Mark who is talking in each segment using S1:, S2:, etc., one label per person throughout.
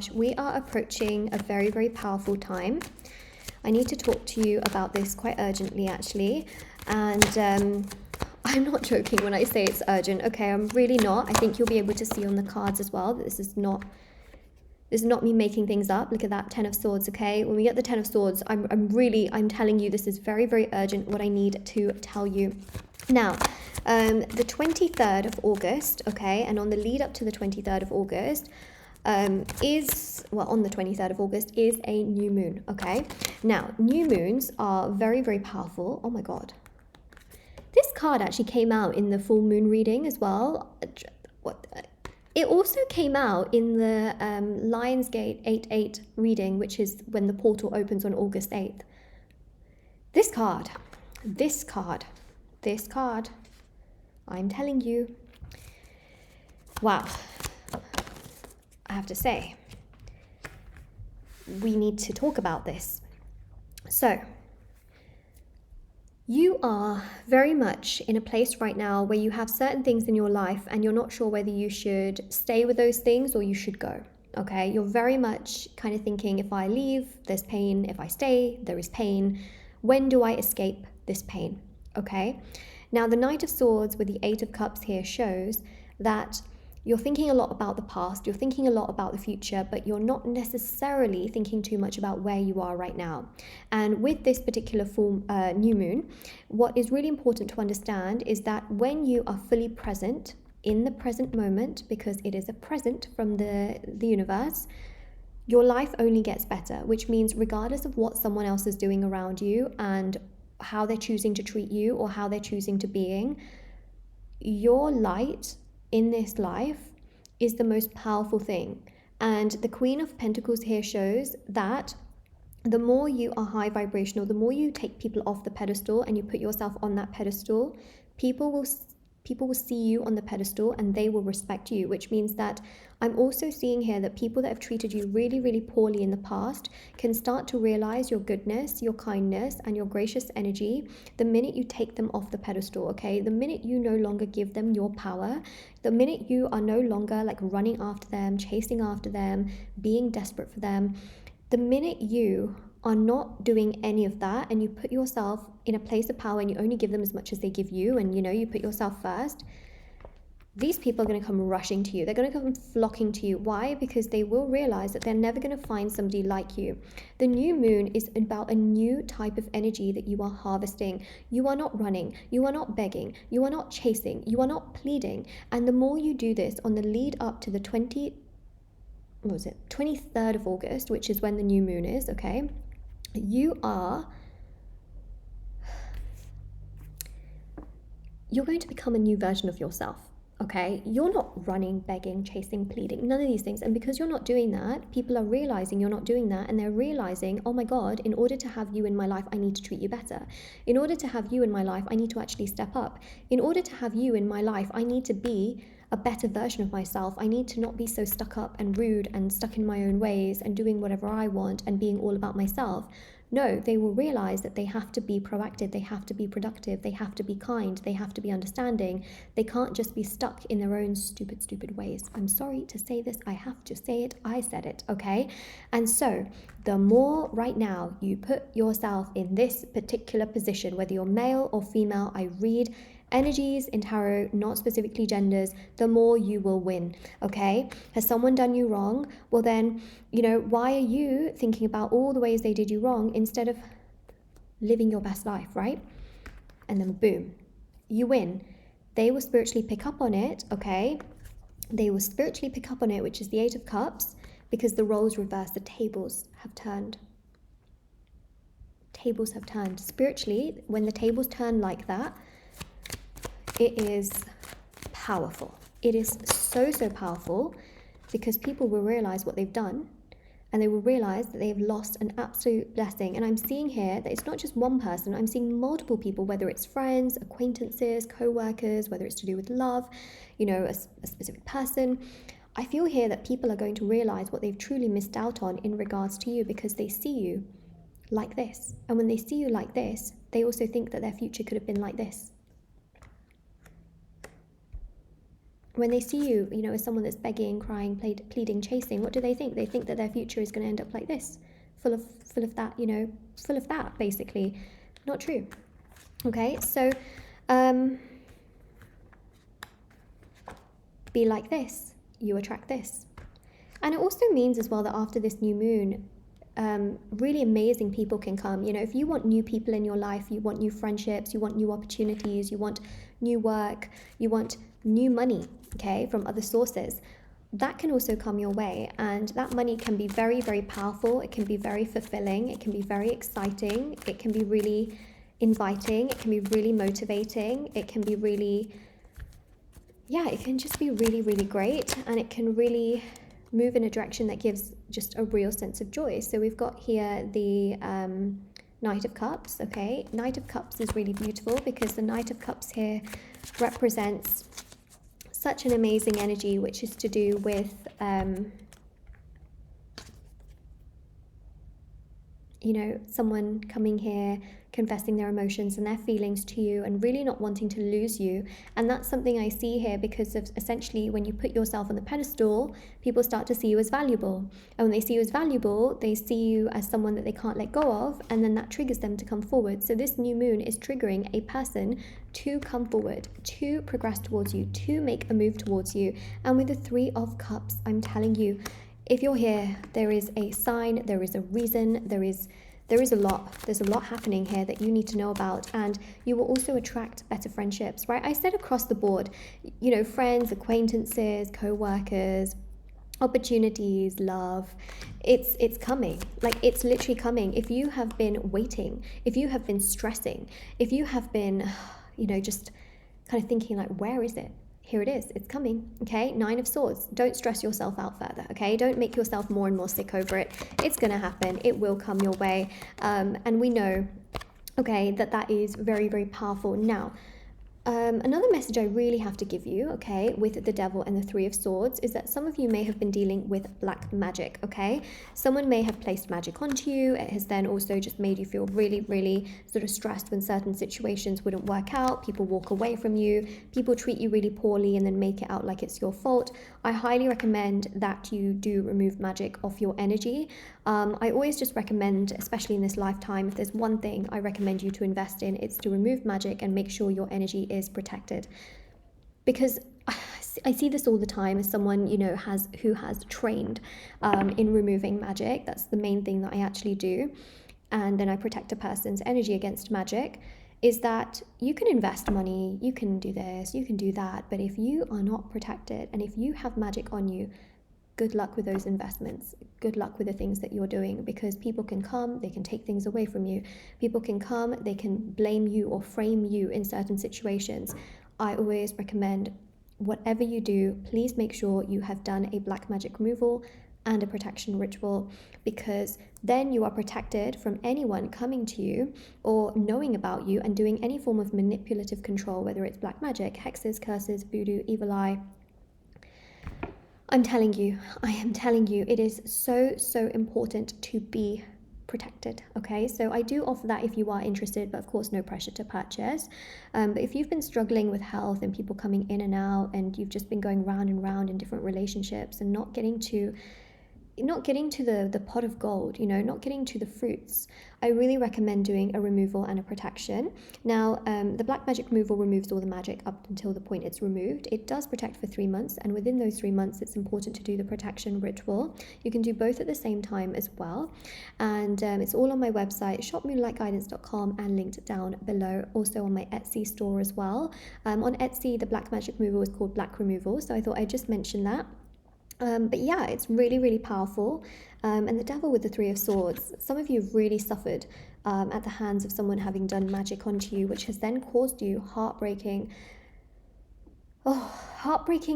S1: We are approaching a very, very powerful time. I need to talk to you about this quite urgently, actually. And I'm not joking when I say it's urgent. Okay, I'm really not. I think you'll be able to see on the cards as well that this is not me making things up. Look at that, 10 of Swords, okay? When we get the 10 of Swords, I'm telling you this is very, very urgent, what I need to tell you. Now, the 23rd of August, okay, and on the lead up to the 23rd of August, on the 23rd of August is a new moon, okay? Now, new moons are very, very powerful. Oh my God. This card actually came out in the full moon reading as well. It also came out in the Lionsgate 8/8 reading, which is when the portal opens on August 8th. This card, I'm telling you, wow. I have to say, we need to talk about this. So, you are very much in a place right now where you have certain things in your life and you're not sure whether you should stay with those things or you should go, okay? You're very much kind of thinking, if I leave, there's pain. If I stay, there is pain. When do I escape this pain, okay? Now, the Knight of Swords with the 8 of Cups here shows that you're thinking a lot about the past, you're thinking a lot about the future, but you're not necessarily thinking too much about where you are right now. And with this particular full new moon, what is really important to understand is that when you are fully present in the present moment, because it is a present from the universe, your life only gets better, which means regardless of what someone else is doing around you and how they're choosing to treat you or how they're choosing to being, your light in this life is the most powerful thing. And the Queen of Pentacles here shows that the more you are high vibrational, the more you take people off the pedestal and you put yourself on that pedestal, people will see you on the pedestal and they will respect you, which means that I'm also seeing here that people that have treated you really, really poorly in the past can start to realize your goodness, your kindness, and your gracious energy the minute you take them off the pedestal, okay? The minute you no longer give them your power, the minute you are no longer like running after them, chasing after them, being desperate for them, the minute you are not doing any of that and you put yourself in a place of power and you only give them as much as they give you, and you put yourself first, these people are going to come rushing to you. They're going to come flocking to you. Why? Because they will realize that they're never going to find somebody like you. The new moon is about a new type of energy that you are harvesting. You are not running. You are not begging. You are not chasing. You are not pleading. And the more you do this on the lead up to the 23rd of August, which is when the new moon is, okay, you're going to become a new version of yourself. Okay, you're not running, begging, chasing, pleading, none of these things. And because you're not doing that, people are realizing you're not doing that, and they're realizing, oh my God, in order to have you in my life, I need to treat you better. In order to have you in my life, I need to actually step up. In order to have you in my life, I need to be a better version of myself. I need to not be so stuck up and rude and stuck in my own ways and doing whatever I want and being all about myself. No, they will realize that they have to be proactive, they have to be productive, they have to be kind, they have to be understanding. They can't just be stuck in their own stupid ways. I'm sorry to say this, I have to say it, I said it, okay? And so, the more right now you put yourself in this particular position, whether you're male or female, I read energies in tarot, not specifically genders, the more you will win, okay? Has someone done you wrong? Well then, why are you thinking about all the ways they did you wrong instead of living your best life, right? And then boom, you win. They will spiritually pick up on it, okay? They will spiritually pick up on it, which is the 8 of Cups, because the roles reversed, the tables have turned. Tables have turned. Spiritually, when the tables turn like that, it is powerful. It is so powerful, because people will realize what they've done and they will realize that they've lost an absolute blessing. And I'm seeing here that it's not just one person, I'm seeing multiple people, whether it's friends, acquaintances, co-workers, whether it's to do with love, a specific person. I feel here that people are going to realize what they've truly missed out on in regards to you, because they see you like this. And when they see you like this, they also think that their future could have been like this. When they see you, you know, as someone that's begging, crying, pleading, chasing, what do they think? They think that their future is going to end up like this, full of that, you know, full of that, basically. Not true. Okay, so be like this, you attract this. And it also means as well that after this new moon, really amazing people can come. You know, if you want new people in your life, you want new friendships, you want new opportunities, you want new work, you want new money, okay, from other sources, that can also come your way. And that money can be very, very powerful. It can be very fulfilling. It can be very exciting. It can be really inviting. It can be really motivating. It can be really, yeah, it can just be really, really great. And it can really move in a direction that gives just a real sense of joy. So we've got here the Knight of Cups, okay? Knight of Cups is really beautiful because the Knight of Cups here represents such an amazing energy, which is to do with, you know, someone coming here, confessing their emotions and their feelings to you and really not wanting to lose you. And that's something I see here because of essentially when you put yourself on the pedestal, people start to see you as valuable. And when they see you as valuable, they see you as someone that they can't let go of, and then that triggers them to come forward. So this new moon is triggering a person to come forward, to progress towards you, to make a move towards you. And with the Three of Cups, I'm telling you, if you're here, there is a sign, there is a reason, there's a lot happening here that you need to know about, and you will also attract better friendships, right? I said across the board, you know, friends, acquaintances, co-workers, opportunities, love, it's coming. Like, it's literally coming. If you have been waiting, if you have been stressing, if you have been, you know, just kind of thinking like, where is it? Here it is, it's coming, okay? Nine of Swords. Don't stress yourself out further, okay? Don't make yourself more and more sick over it. It's gonna happen, it will come your way. And we know, okay, that is very, very powerful. Now, another message I really have to give you, okay, with the Devil and the Three of Swords is that some of you may have been dealing with black magic, okay? Someone may have placed magic onto you. It has then also just made you feel really, really sort of stressed when certain situations wouldn't work out. People walk away from you. People treat you really poorly and then make it out like it's your fault. I highly recommend that you do remove magic off your energy. I always just recommend, especially in this lifetime, if there's one thing I recommend you to invest in, it's to remove magic and make sure your energy is protected. Because I see this all the time as someone, you know, who has trained in removing magic. That's the main thing that I actually do. And then I protect a person's energy against magic. Is that you can invest money, you can do this, you can do that, but if you are not protected and if you have magic on you, good luck with those investments. Good luck with the things that you're doing, because people can come, they can take things away from you. People can come, they can blame you or frame you in certain situations. I always recommend, whatever you do, please make sure you have done a black magic removal and a protection ritual, because then you are protected from anyone coming to you or knowing about you and doing any form of manipulative control, whether it's black magic, hexes, curses, voodoo, evil eye. I am telling you, it is so, so important to be protected, okay? So I do offer that if you are interested, but of course no pressure to purchase. But if you've been struggling with health and people coming in and out, and you've just been going round and round in different relationships and not getting to the pot of gold, you know, not getting to the fruits, I really recommend doing a removal and a protection. Now, the black magic removal removes all the magic up until the point it's removed. It does protect for 3 months, and within those 3 months, it's important to do the protection ritual. You can do both at the same time as well. And it's all on my website, shopmoonlightguidance.com, and linked down below. Also on my Etsy store as well. On Etsy, the black magic removal is called black removal, so I thought I'd just mention that. But yeah, it's really, really powerful. And the Devil with the Three of Swords, some of you have really suffered at the hands of someone having done magic onto you, which has then caused you heartbreaking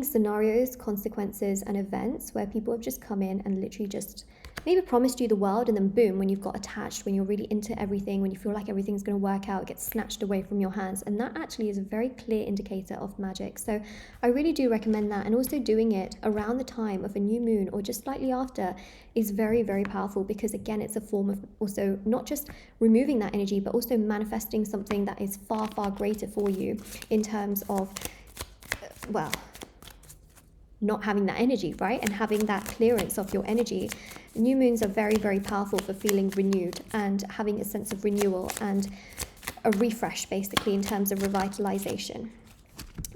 S1: scenarios, consequences, and events where people have just come in and literally just maybe promised you the world, and then boom, when you've got attached, when you're really into everything, when you feel like everything's going to work out, it gets snatched away from your hands. And that actually is a very clear indicator of magic. So I really do recommend that. And also doing it around the time of a new moon or just slightly after is very, very powerful, because again, it's a form of also not just removing that energy, but also manifesting something that is far, far greater for you in terms of, well, not having that energy, right? And having that clearance of your energy. New moons are very, very powerful for feeling renewed and having a sense of renewal and a refresh, basically, in terms of revitalization.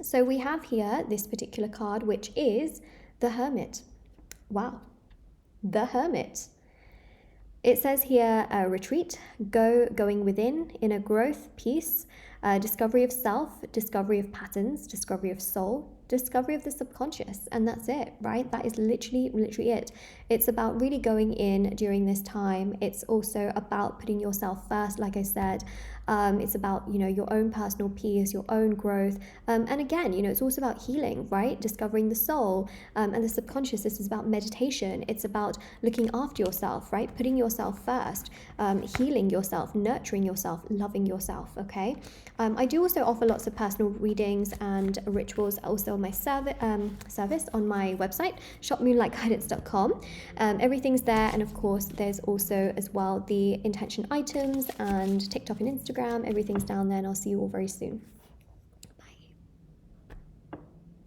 S1: So we have here this particular card, which is the Hermit. Wow, the Hermit. It says here, retreat, going within, inner growth, peace, discovery of self, discovery of patterns, discovery of soul, discovery of the subconscious, and that's it, right? That is literally it. It's about really going in during this time. It's also about putting yourself first, like I said. It's about, you know, your own personal peace, your own growth, and again, you know, it's also about healing, right? Discovering the soul and the subconscious. This is about meditation. It's about looking after yourself, right? Putting yourself first, healing yourself, nurturing yourself, loving yourself. Okay. I do also offer lots of personal readings and rituals also on my service on my website, shopmoonlightguidance.com. Everything's there, and of course there's also as well the intention items and TikTok and Instagram. Everything's down there, and I'll see you all very soon.